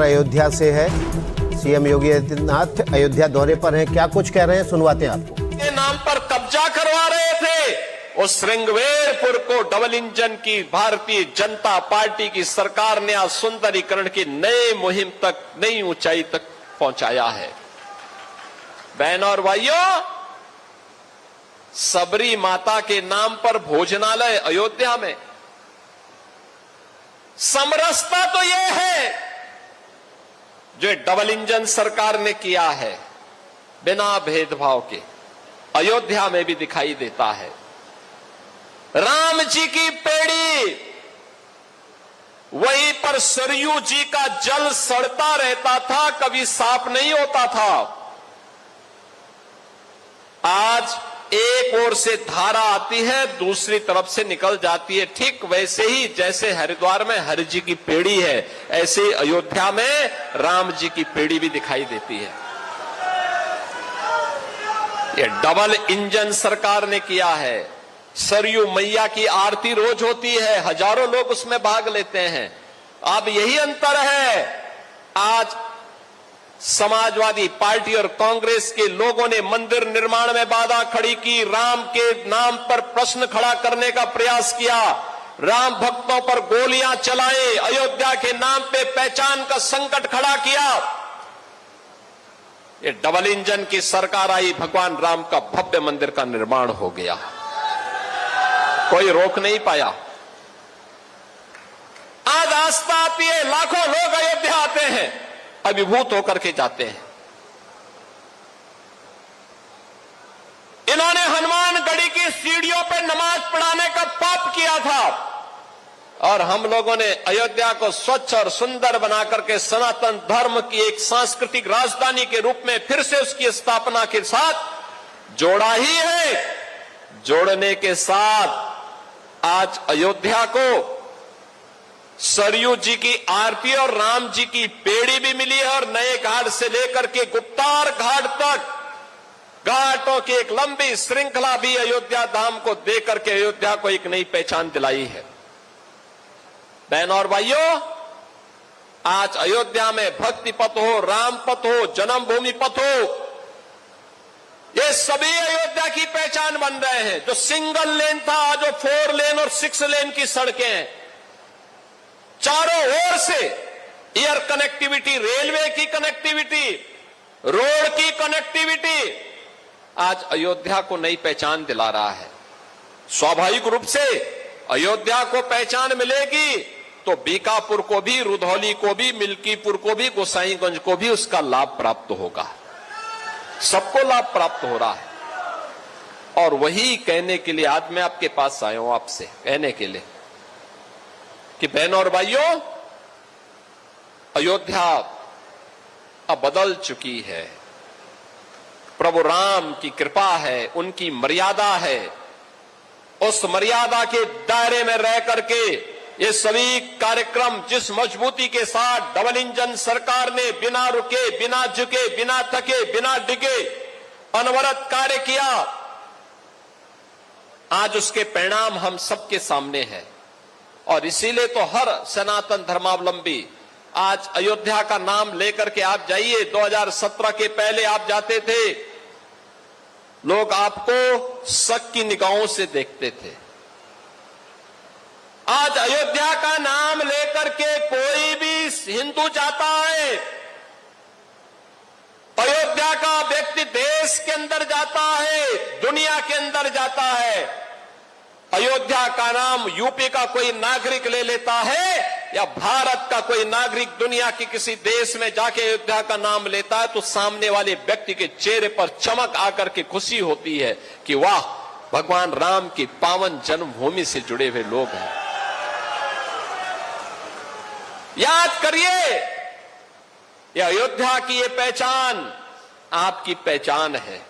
अयोध्या से है। सीएम योगी आदित्यनाथ अयोध्या दौरे पर हैं, क्या कुछ कह रहे हैं सुनवाते हैं आपको। के नाम पर कब्जा करवा रहे थे उस श्रृंगवेरपुर को डबल इंजन की भारतीय जनता पार्टी की सरकार ने आज सुंदरीकरण की नई मुहिम तक, नई ऊंचाई तक पहुंचाया है। बहनों और भाइयों, सबरी माता के नाम पर भोजनालय अयोध्या में, समरसता तो यह है जो डबल इंजन सरकार ने किया है, बिना भेदभाव के अयोध्या में भी दिखाई देता है। राम जी की पेड़ी, वहीं पर सरयू जी का जल सड़ता रहता था, कभी साफ नहीं होता था। आज एक ओर से धारा आती है, दूसरी तरफ से निकल जाती है। ठीक वैसे ही जैसे हरिद्वार में हरि जी की पेड़ी है, ऐसे ही अयोध्या में राम जी की पेड़ी भी दिखाई देती है। ये डबल इंजन सरकार ने किया है। सरयू मैया की आरती रोज होती है, हजारों लोग उसमें भाग लेते हैं। अब यही अंतर है, आज समाजवादी पार्टी और कांग्रेस के लोगों ने मंदिर निर्माण में बाधा खड़ी की, राम के नाम पर प्रश्न खड़ा करने का प्रयास किया, राम भक्तों पर गोलियां चलाई, अयोध्या के नाम पे पहचान का संकट खड़ा किया। ये डबल इंजन की सरकार आई, भगवान राम का भव्य मंदिर का निर्माण हो गया, कोई रोक नहीं पाया। आज आस्था आती है, लाखों लोग अयोध्या आते हैं, अभिभूत होकर के जाते हैं। इन्होंने हनुमानगढ़ी की सीढ़ियों पर नमाज पढ़ाने का पाप किया था, और हम लोगों ने अयोध्या को स्वच्छ और सुंदर बनाकर के सनातन धर्म की एक सांस्कृतिक राजधानी के रूप में फिर से उसकी स्थापना के साथ जोड़ा ही है। जोड़ने के साथ आज अयोध्या को सरयू जी की आरती और राम जी की पेड़ी भी मिली है, और नए घाट से लेकर के गुप्तार घाट तक घाटों की एक लंबी श्रृंखला भी अयोध्या धाम को देकर के अयोध्या को एक नई पहचान दिलाई है। बहनों और भाइयों, आज अयोध्या में भक्ति पथ हो, राम पथ हो, जन्मभूमि पथ हो, ये सभी अयोध्या की पहचान बन रहे हैं। जो सिंगल लेन था, आज वो 4 लेन और 6 लेन की सड़कें हैं। चारों ओर से एयर कनेक्टिविटी, रेलवे की कनेक्टिविटी, रोड की कनेक्टिविटी आज अयोध्या को नई पहचान दिला रहा है। स्वाभाविक रूप से अयोध्या को पहचान मिलेगी तो बीकापुर को भी, रुधौली को भी, मिल्कीपुर को भी, गोसाईगंज को भी उसका लाभ प्राप्त होगा। सबको लाभ प्राप्त हो रहा है। और वही कहने के लिए आज मैं आपके पास आया हूं, आपसे कहने के लिए कि बहनों और भाइयों, अयोध्या अब बदल चुकी है। प्रभु राम की कृपा है, उनकी मर्यादा है। उस मर्यादा के दायरे में रह करके ये सभी कार्यक्रम जिस मजबूती के साथ डबल इंजन सरकार ने बिना रुके, बिना झुके, बिना थके, बिना डिगे अनवरत कार्य किया, आज उसके परिणाम हम सबके सामने हैं। और इसीलिए तो हर सनातन धर्मावलंबी आज अयोध्या का नाम लेकर के आप जाइए। 2017 के पहले आप जाते थे, लोग आपको शक की निगाहों से देखते थे। आज अयोध्या का नाम लेकर के कोई भी हिंदू जाता है, अयोध्या का व्यक्ति देश के अंदर जाता है, दुनिया के अंदर जाता है। अयोध्या का नाम यूपी का कोई नागरिक ले लेता है या भारत का कोई नागरिक दुनिया के किसी देश में जाके अयोध्या का नाम लेता है, तो सामने वाले व्यक्ति के चेहरे पर चमक आकर के खुशी होती है कि वाह, भगवान राम की पावन जन्मभूमि से जुड़े हुए लोग हैं। याद करिए, ये अयोध्या की ये पहचान आपकी पहचान है।